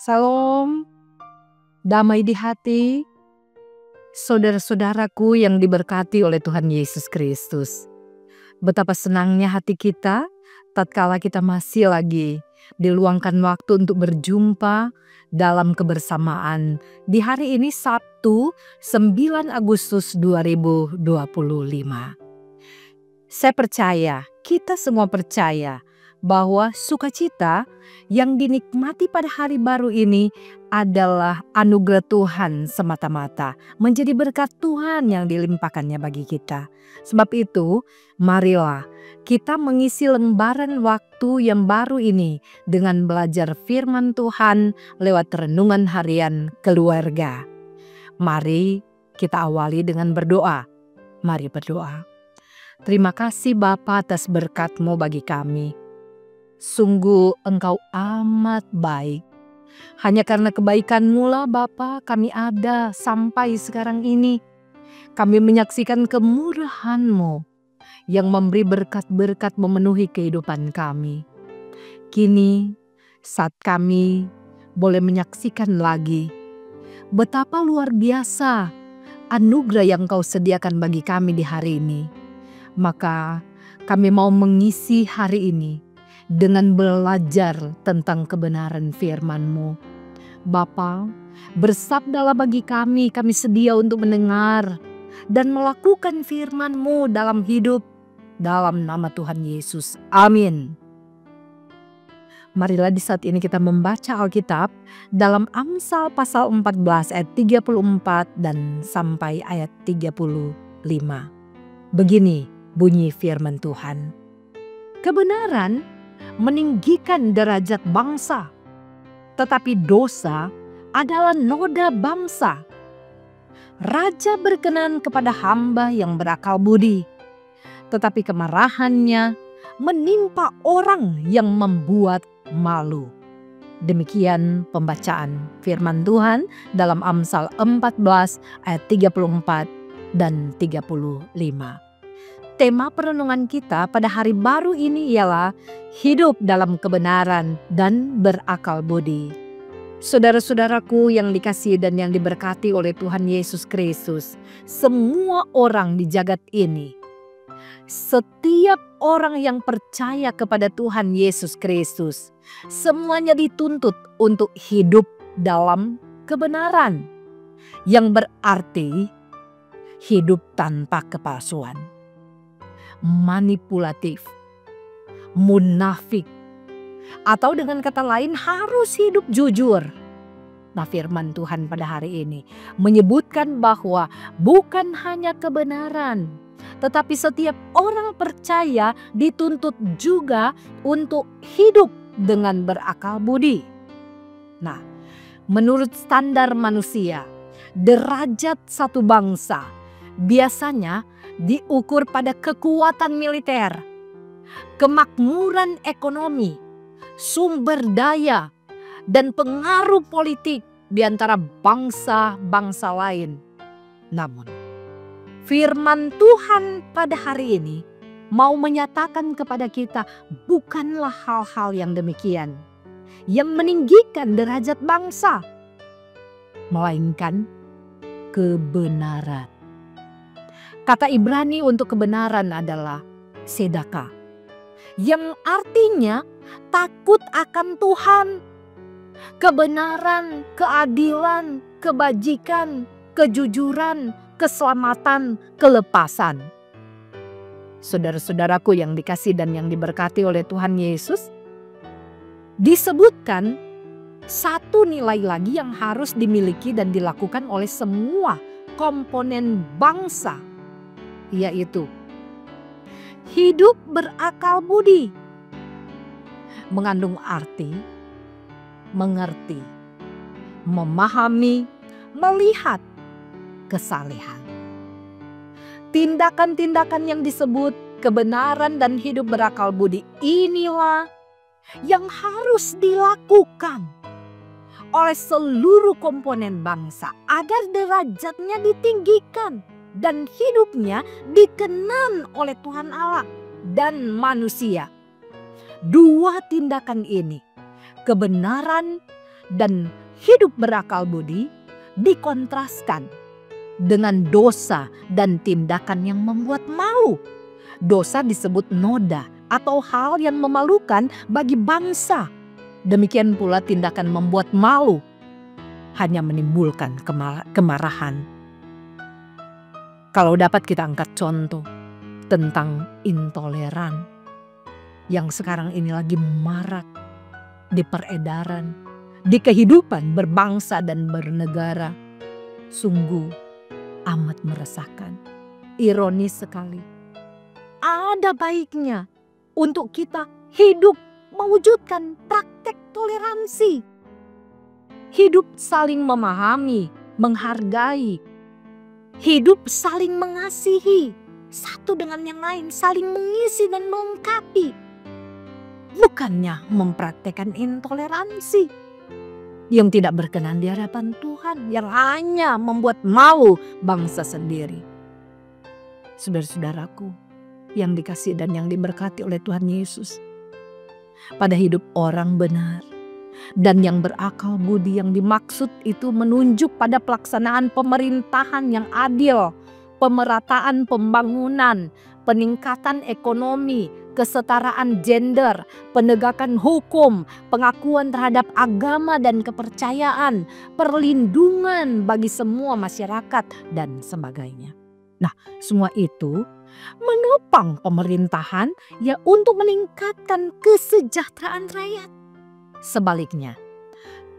Salam, damai di hati, saudara-saudaraku yang diberkati oleh Tuhan Yesus Kristus. Betapa senangnya hati kita tatkala kita masih lagi diluangkan waktu untuk berjumpa dalam kebersamaan di hari ini Sabtu 9 Agustus 2025. Saya percaya, kita semua percaya bahwa sukacita yang dinikmati pada hari baru ini adalah anugerah Tuhan semata-mata, menjadi berkat Tuhan yang dilimpahkannya bagi kita. Sebab itu, marilah kita mengisi lembaran waktu yang baru ini dengan belajar firman Tuhan lewat renungan harian keluarga. Mari kita awali dengan berdoa. Mari berdoa. Terima kasih Bapa atas berkat-Mu bagi kami. Sungguh Engkau amat baik. Hanya karena kebaikan-Mu lah Bapa kami ada sampai sekarang ini. Kami menyaksikan kemurahan-Mu yang memberi berkat-berkat memenuhi kehidupan kami. Kini saat kami boleh menyaksikan lagi betapa luar biasa anugerah yang Kau sediakan bagi kami di hari ini. Maka kami mau mengisi hari ini dengan belajar tentang kebenaran firman-Mu. Bapa, bersabdalah bagi kami sedia untuk mendengar dan melakukan firman-Mu dalam hidup, dalam nama Tuhan Yesus. Amin. Marilah di saat ini kita membaca Alkitab dalam Amsal pasal 14 ayat 34 dan sampai ayat 35. Begini bunyi firman Tuhan. Kebenaran meninggikan derajat bangsa, tetapi dosa adalah noda bangsa. Raja berkenan kepada hamba yang berakal budi, tetapi kemarahannya menimpa orang yang membuat malu. Demikian pembacaan firman Tuhan dalam Amsal 14 ayat 34 dan 35. Tema perenungan kita pada hari baru ini ialah hidup dalam kebenaran dan berakal budi. Saudara-saudaraku yang dikasihi dan yang diberkati oleh Tuhan Yesus Kristus, semua orang di jagat ini, setiap orang yang percaya kepada Tuhan Yesus Kristus, semuanya dituntut untuk hidup dalam kebenaran, yang berarti hidup tanpa kepalsuan, manipulatif, munafik, atau dengan kata lain harus hidup jujur. Nah, firman Tuhan pada hari ini menyebutkan bahwa bukan hanya kebenaran, tetapi setiap orang percaya dituntut juga untuk hidup dengan berakal budi. Nah, menurut standar manusia, derajat satu bangsa biasanya diukur pada kekuatan militer, kemakmuran ekonomi, sumber daya, dan pengaruh politik di antara bangsa-bangsa lain. Namun, firman Tuhan pada hari ini mau menyatakan kepada kita bukanlah hal-hal yang demikian yang meninggikan derajat bangsa, melainkan kebenaran. Kata Ibrani untuk kebenaran adalah sedaka, yang artinya takut akan Tuhan, kebenaran, keadilan, kebajikan, kejujuran, keselamatan, kelepasan. Saudara-saudaraku yang dikasihi dan yang diberkati oleh Tuhan Yesus, disebutkan satu nilai lagi yang harus dimiliki dan dilakukan oleh semua komponen bangsa, yaitu hidup berakal budi. Mengandung arti mengerti, memahami, melihat kesalehan. Tindakan-tindakan yang disebut kebenaran dan hidup berakal budi inilah yang harus dilakukan oleh seluruh komponen bangsa agar derajatnya ditinggikan dan hidupnya dikenan oleh Tuhan Allah dan manusia. Dua tindakan ini, kebenaran dan hidup berakal budi dikontraskan dengan dosa dan tindakan yang membuat malu. Dosa disebut noda atau hal yang memalukan bagi bangsa. Demikian pula tindakan membuat malu hanya menimbulkan kemarahan. Kalau dapat kita angkat contoh tentang intoleran yang sekarang ini lagi marak di peredaran, di kehidupan berbangsa dan bernegara, sungguh amat meresahkan. Ironis sekali. Ada baiknya untuk kita hidup mewujudkan praktek toleransi. Hidup saling memahami, menghargai. Hidup saling mengasihi. Satu dengan yang lain saling mengisi dan melengkapi. Bukannya mempraktekkan intoleransi yang tidak berkenan di hadapan Tuhan, yang hanya membuat malu bangsa sendiri. Saudara-saudaraku yang dikasihi dan yang diberkati oleh Tuhan Yesus, pada hidup orang benar dan yang berakal budi yang dimaksud itu menunjuk pada pelaksanaan pemerintahan yang adil, pemerataan pembangunan, peningkatan ekonomi, kesetaraan gender, penegakan hukum, pengakuan terhadap agama dan kepercayaan, perlindungan bagi semua masyarakat, dan sebagainya. Nah, semua itu menopang pemerintahan ya untuk meningkatkan kesejahteraan rakyat. Sebaliknya,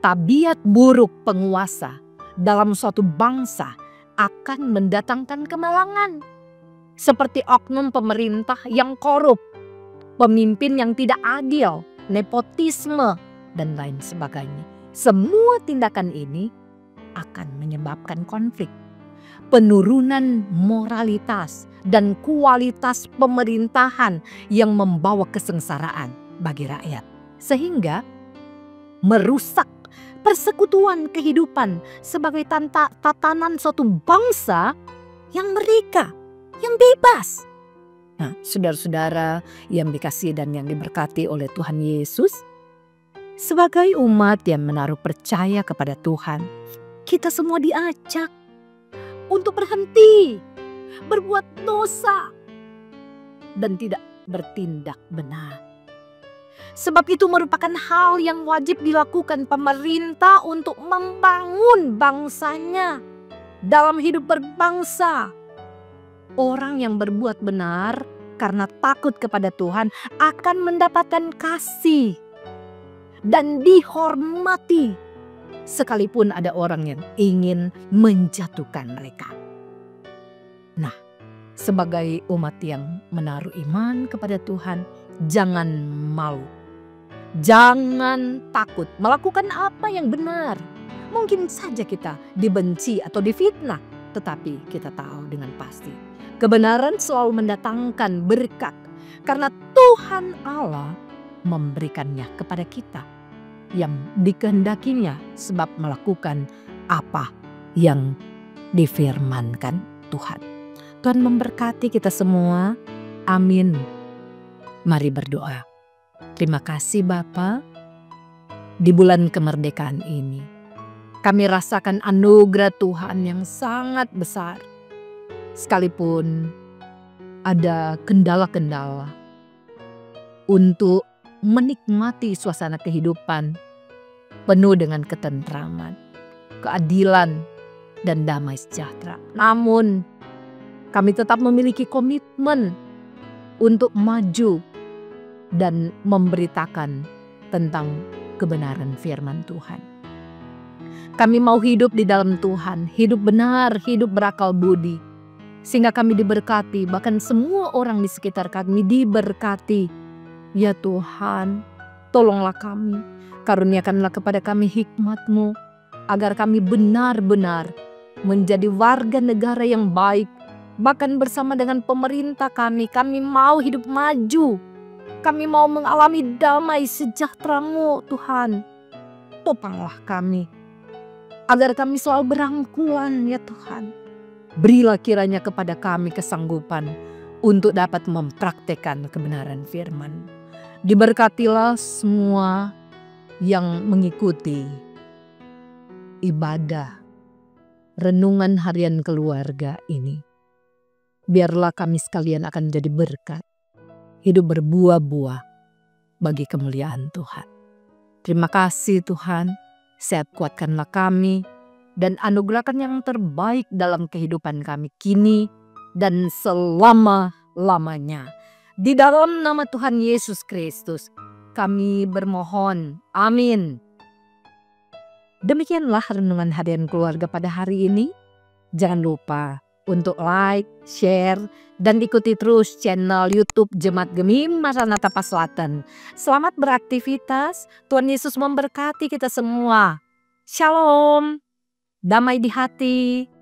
tabiat buruk penguasa dalam suatu bangsa akan mendatangkan kemalangan. Seperti oknum pemerintah yang korup, pemimpin yang tidak adil, nepotisme, dan lain sebagainya. Semua tindakan ini akan menyebabkan konflik, penurunan moralitas dan kualitas pemerintahan yang membawa kesengsaraan bagi rakyat. Sehingga merusak persekutuan kehidupan sebagai tatanan suatu bangsa yang merdeka, yang bebas. Nah, saudara-saudara yang dikasihi dan yang diberkati oleh Tuhan Yesus, sebagai umat yang menaruh percaya kepada Tuhan, kita semua diajak untuk berhenti berbuat dosa dan tidak bertindak benar. Sebab itu merupakan hal yang wajib dilakukan pemerintah untuk membangun bangsanya dalam hidup berbangsa. Orang yang berbuat benar karena takut kepada Tuhan akan mendapatkan kasih dan dihormati, sekalipun ada orang yang ingin menjatuhkan mereka. Nah, sebagai umat yang menaruh iman kepada Tuhan, jangan malu. Jangan takut melakukan apa yang benar. Mungkin saja kita dibenci atau difitnah, tetapi kita tahu dengan pasti kebenaran selalu mendatangkan berkat karena Tuhan Allah memberikannya kepada kita yang dikehendakinya sebab melakukan apa yang difirmankan Tuhan. Tuhan memberkati kita semua. Amin. Mari berdoa. Terima kasih Bapa, di bulan kemerdekaan ini kami rasakan anugerah Tuhan yang sangat besar. Sekalipun ada kendala-kendala untuk menikmati suasana kehidupan penuh dengan ketentraman, keadilan, dan damai sejahtera. Namun kami tetap memiliki komitmen untuk maju dan memberitakan tentang kebenaran firman Tuhan. Kami mau hidup di dalam Tuhan, hidup benar, hidup berakal budi. Sehingga kami diberkati, bahkan semua orang di sekitar kami diberkati. Ya Tuhan, tolonglah kami, karuniakanlah kepada kami hikmat-Mu, agar kami benar-benar menjadi warga negara yang baik. Bahkan bersama dengan pemerintah kami mau hidup maju. Kami mau mengalami damai sejahtera-Mu Tuhan. Topanglah kami, agar kami selalu berangkulan ya Tuhan. Berilah kiranya kepada kami kesanggupan untuk dapat mempraktekkan kebenaran firman. Diberkatilah semua yang mengikuti ibadah, renungan harian keluarga ini. Biarlah kami sekalian akan menjadi berkat, hidup berbuah-buah bagi kemuliaan Tuhan. Terima kasih Tuhan, sehat kuatkanlah kami, dan anugerahkan yang terbaik dalam kehidupan kami kini dan selama-lamanya. Di dalam nama Tuhan Yesus Kristus, kami bermohon. Amin. Demikianlah renungan harian keluarga pada hari ini. Jangan lupa untuk like, share, dan ikuti terus channel YouTube Jemaat Gemim Maranatha Paslaten. Selamat beraktivitas. Tuhan Yesus memberkati kita semua. Shalom. Damai di hati.